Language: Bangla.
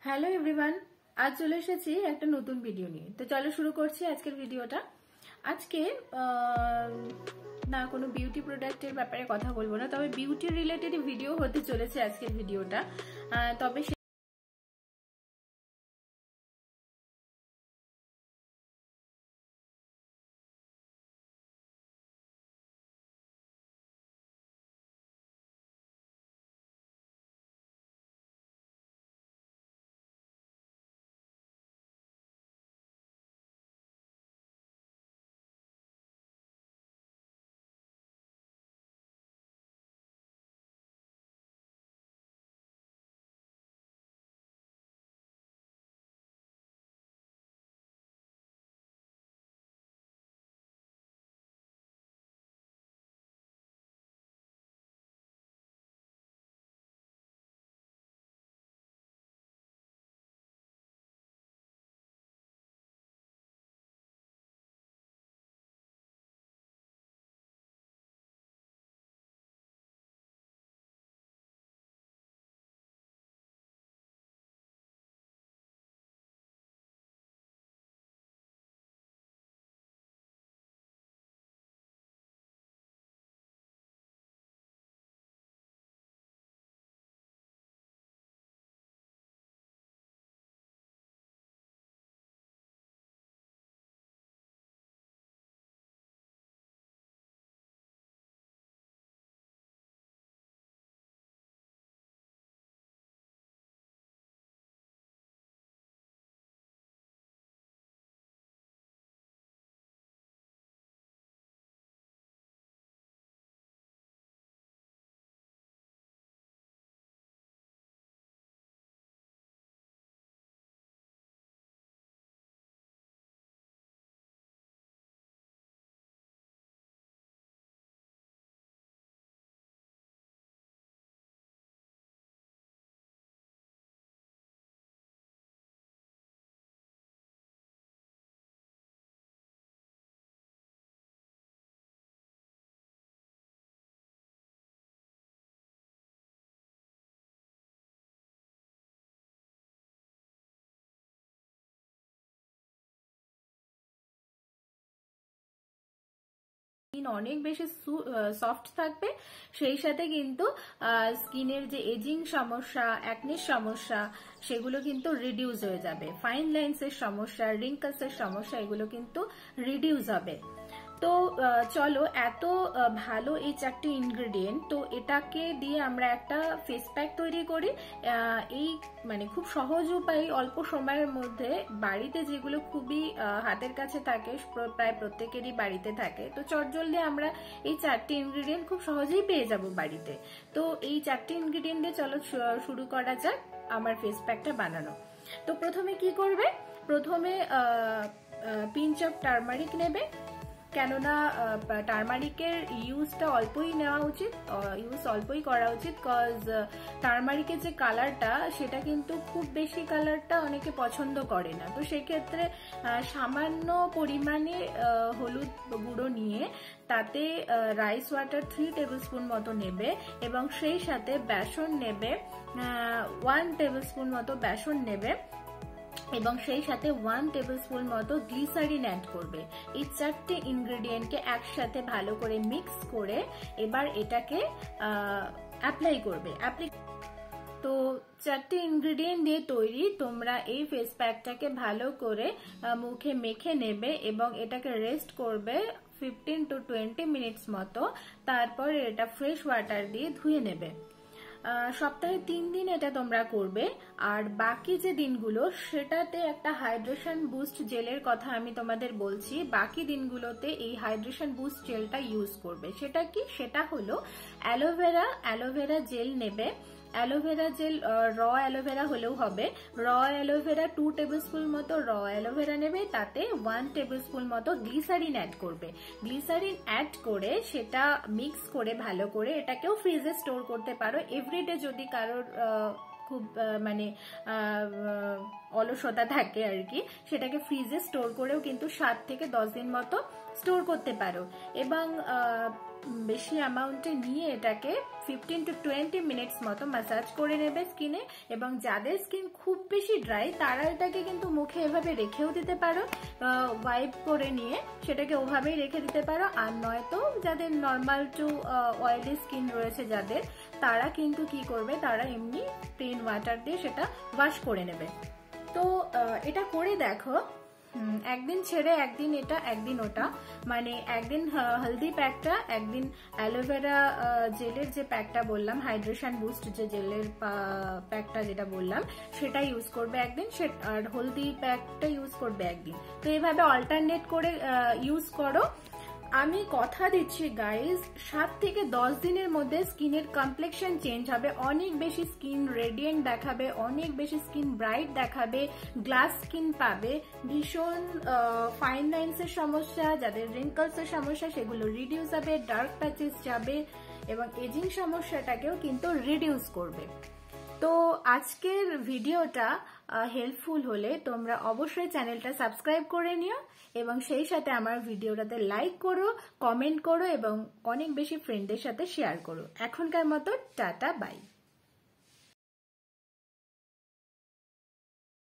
হ্যালো এভরিওয়ান, আজ চলে এসেছি একটা নতুন ভিডিও নিয়ে। তো চলো শুরু করছি আজকের ভিডিওটা। আজকে না কোনো বিউটি প্রোডাক্টের ব্যাপারে কথা বলবো না, তবে বিউটি রিলেটেড ভিডিও হতে চলেছে আজকের ভিডিওটা। তবে অনেক বেশি সফট থাকবে, সেই সাথে কিন্তু স্কিনের যে এজিং সমস্যা, অ্যাকনির সমস্যা, সেগুলো কিন্তু রিডিউস হয়ে যাবে। ফাইন লাইন্স এর সমস্যা, রিঙ্কলস এর সমস্যা, এগুলো কিন্তু রিডিউস হবে। তো চলো, এত ভালো এই চারটি ইনগ্রেডিয়েন্ট, তো এটাকে দিয়ে আমরা একটা ফেস প্যাক তৈরি করি। এই মানে খুব সহজ উপায়ে অল্প সময়ের মধ্যে, বাড়িতে যেগুলো খুবই হাতের কাছে থাকে, প্রায় প্রত্যেকেরই বাড়িতে থাকে, তো চটজলদি আমরা এই চারটি ইনগ্রেডিয়েন্ট খুব সহজেই পেয়ে যাব বাড়িতে। তো এই চারটি ইনগ্রেডিয়েন্ট দিয়ে চলো শুরু করা যাক আমার ফেস প্যাকটা বানানো। তো প্রথমে কি করবে, প্রথমে পিঞ্চ অফ টারমারিক নেবে, কেননা টারমারিকের ইউজটা অল্পই নেওয়া উচিত, অল্পই করা উচিত, কজ টারমারিকের যে কালারটা, সেটা কিন্তু খুব বেশি কালারটা অনেকে পছন্দ করে না। তো সেক্ষেত্রে সামান্য পরিমাণে হলুদ গুঁড়ো নিয়ে তাতে রাইস ওয়াটার 3 টেবিল স্পুন মতো নেবে, এবং সেই সাথে বেসন নেবে 1 টেবিল স্পুন মতো বেসন নেবে, এবং সেই সাথে 1 টেবিল স্পুন মতো গ্লিসারিন অ্যাড করবে। এই চারটে ইনগ্রেডিয়েন্টকে একসাথে ভালো করে মিক্স করে এবার এটাকে অ্যাপ্লাই করবে। তো চারটে ইনগ্রেডিয়েন্ট দিয়ে তৈরি তোমরা এই ফেস প্যাকটাকে ভালো করে মুখে মেখে নেবে এবং এটাকে রেস্ট করবে 15 to 20 মিনিটস মতো। তারপর এটা ফ্রেশ ওয়াটার দিয়ে ধুয়ে নেবে। সপ্তাহে 3 দিন এটা তোমরা করবে। আর বাকি যে দিনগুলো, সেটাতে একটা হাইড্রেশন বুস্ট জেলের কথা আমি তোমাদের বলছি। বাকি দিনগুলোতে এই হাইড্রেশন বুস্ট জেলটা ইউজ করবে। সেটা কি, সেটা হলো অ্যালোভেরা জেল নেবে। অ্যালোভেরা জেল র অ্যালোভেরা হলেও হবে। র অ্যালোভেরা 2 টেবিল স্পুন মতো র অ্যালোভেরা নেবে, তাতে 1 টেবিল স্পুন মতো গ্লিসারিন অ্যাড করবে। গ্লিসারিন অ্যাড করে সেটা মিক্স করে ভালো করে এটাকেও ফ্রিজে স্টোর করতে পারো। এভরিডে যদি কারোর খুব মানে অলসতা থাকে আর কি, সেটাকে ফ্রিজে স্টোর করেও কিন্তু 7 থেকে 10 দিন মতো স্টোর করতে পারো। এবং বেশি অ্যামাউন্টে নিয়ে এটাকে 15 to 20 মিনিটস মতো ম্যাসাজ করে নেবে স্কিনে। এবং যাদের স্কিন খুব বেশি ড্রাই তারা এটাকে কিন্তু মুখে এভাবে রেখেও দিতে পারো, ওয়াইপ করে নিয়ে সেটাকে ওভাবেই রেখে দিতে পারো। আর নয়তো যাদের নর্মাল টু অয়েলি স্কিন রয়েছে যাদের, তারা কিন্তু কি করবে, তারা এমনি প্লেন ওয়াটার দিয়ে সেটা ওয়াশ করে নেবে। তো এটা করে দেখো, একদিন ছেড়ে একদিন এটা একদিন ওটা, মানে একদিন হলদি প্যাকটা, একদিন অ্যালোভেরা জেলের যে প্যাকটা বললাম, হাইড্রেশন বুস্ট যে জেলের প্যাকটা যেটা বললাম সেটা ইউজ করবে একদিন, আর হলদি প্যাকটা ইউজ করবে একদিন। তো এইভাবে অল্টারনেট করে ইউজ করো। আমি কথা দিচ্ছি গাইজ, 7 থেকে 10 দিনের মধ্যে স্কিনের কমপ্লেকশন চেঞ্জ হবে, অনেক বেশি স্কিন রেডিয়েন্ট দেখাবে, অনেক বেশি স্কিন ব্রাইট দেখাবে, গ্লাস স্কিন পাবে, ভীষণ ফাইন লাইন্সের সমস্যা, যাদের রিঙ্কলসের সমস্যা সেগুলো রিডিউস হবে, ডার্ক প্যাচেস যাবে এবং এজিং সমস্যাটাকেও কিন্তু রিডিউস করবে। তো আজকের ভিডিওটা হেল্পফুল হলে তোমরা অবশ্যই চ্যানেলটা সাবস্ক্রাইব করে নিও এবং সেই সাথে আমার ভিডিওটাতে লাইক করো, কমেন্ট করো এবং অনেক বেশি ফ্রেন্ডদের সাথে শেয়ার করো। এখনকার মতো টাটা, বাই।